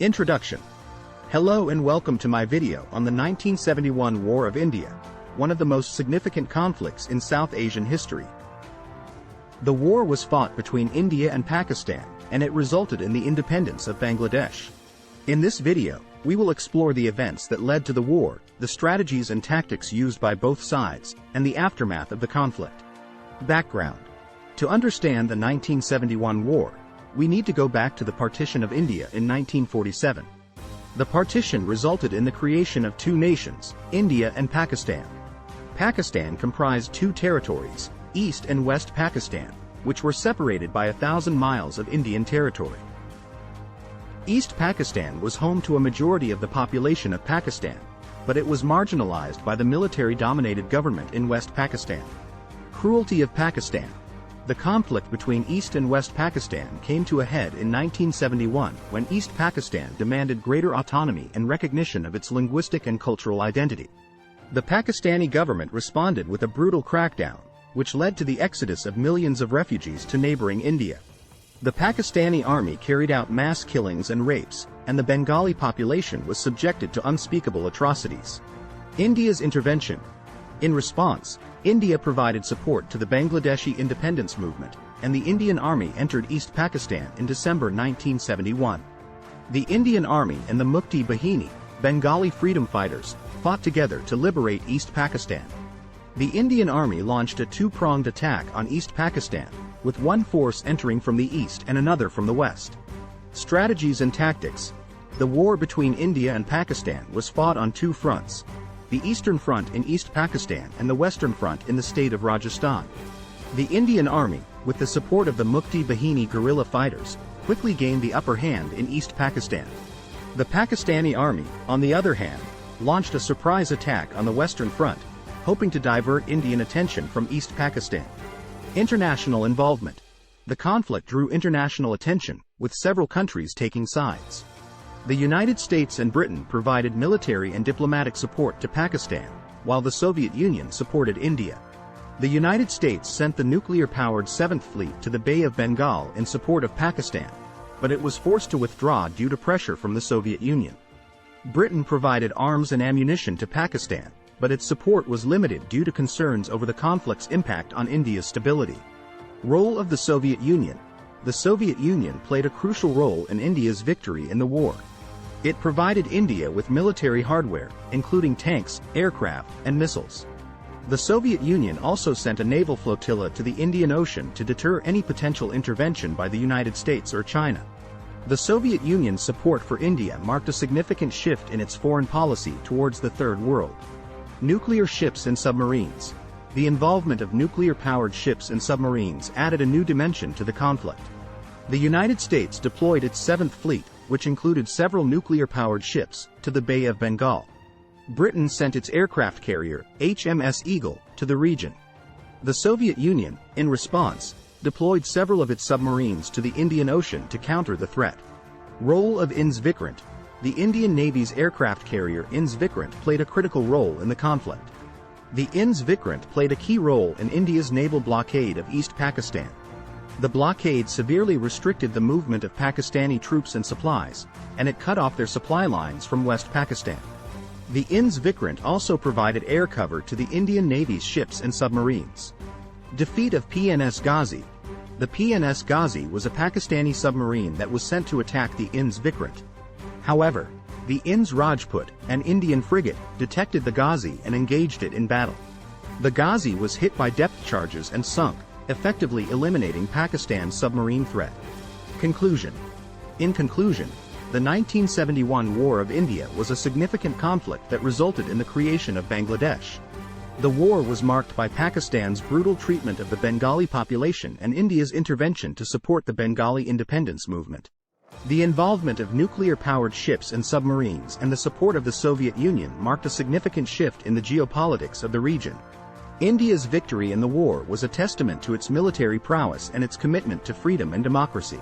Introduction. Hello and welcome to my video on the 1971 War of India, one of the most significant conflicts in South Asian history. The war was fought between India and Pakistan, and it resulted in the independence of Bangladesh. In this video, we will explore the events that led to the war, the strategies and tactics used by both sides, and the aftermath of the conflict. Background. To understand the 1971 war, we need to go back to the partition of India in 1947. The partition resulted in the creation of two nations, India and Pakistan. Pakistan comprised two territories, East and West Pakistan, which were separated by 1,000 miles of Indian territory. East Pakistan was home to a majority of the population of Pakistan, but it was marginalized by the military-dominated government in West Pakistan. Cruelty of Pakistan. The conflict between East and West Pakistan came to a head in 1971 when East Pakistan demanded greater autonomy and recognition of its linguistic and cultural identity. The Pakistani government responded with a brutal crackdown, which led to the exodus of millions of refugees to neighboring India. The Pakistani army carried out mass killings and rapes, and the Bengali population was subjected to unspeakable atrocities. India's intervention. In response, India provided support to the Bangladeshi independence movement, and the Indian Army entered East Pakistan in December 1971. The Indian Army and the Mukti Bahini, Bengali freedom fighters, fought together to liberate East Pakistan. The Indian Army launched a two-pronged attack on East Pakistan, with one force entering from the east and another from the west. Strategies and tactics. The war between India and Pakistan was fought on two fronts: the Eastern Front in East Pakistan and the Western Front in the state of Rajasthan. The Indian Army, with the support of the Mukti Bahini guerrilla fighters, quickly gained the upper hand in East Pakistan. The Pakistani Army, on the other hand, launched a surprise attack on the Western Front, hoping to divert Indian attention from East Pakistan. International involvement. The conflict drew international attention, with several countries taking sides. The United States and Britain provided military and diplomatic support to Pakistan, while the Soviet Union supported India. The United States sent the nuclear-powered 7th Fleet to the Bay of Bengal in support of Pakistan, but it was forced to withdraw due to pressure from the Soviet Union. Britain provided arms and ammunition to Pakistan, but its support was limited due to concerns over the conflict's impact on India's stability. Role of the Soviet Union. The Soviet Union played a crucial role in India's victory in the war. It provided India with military hardware, including tanks, aircraft, and missiles. The Soviet Union also sent a naval flotilla to the Indian Ocean to deter any potential intervention by the United States or China. The Soviet Union's support for India marked a significant shift in its foreign policy towards the Third World. Nuclear ships and submarines. The involvement of nuclear-powered ships and submarines added a new dimension to the conflict. The United States deployed its 7th Fleet, which included several nuclear-powered ships, to the Bay of Bengal. Britain sent its aircraft carrier, HMS Eagle, to the region. The Soviet Union, in response, deployed several of its submarines to the Indian Ocean to counter the threat. Role of INS Vikrant. The Indian Navy's aircraft carrier INS Vikrant played a critical role in the conflict. The INS Vikrant played a key role in India's naval blockade of East Pakistan. The blockade severely restricted the movement of Pakistani troops and supplies, and it cut off their supply lines from West Pakistan. The INS Vikrant also provided air cover to the Indian Navy's ships and submarines. Defeat of PNS Ghazi. The PNS Ghazi was a Pakistani submarine that was sent to attack the INS Vikrant. However, the INS Rajput, an Indian frigate, detected the Ghazi and engaged it in battle. The Ghazi was hit by depth charges and sunk, effectively eliminating Pakistan's submarine threat. Conclusion. In conclusion, the 1971 War of India was a significant conflict that resulted in the creation of Bangladesh. The war was marked by Pakistan's brutal treatment of the Bengali population and India's intervention to support the Bengali independence movement. The involvement of nuclear-powered ships and submarines and the support of the Soviet Union marked a significant shift in the geopolitics of the region. India's victory in the war was a testament to its military prowess and its commitment to freedom and democracy.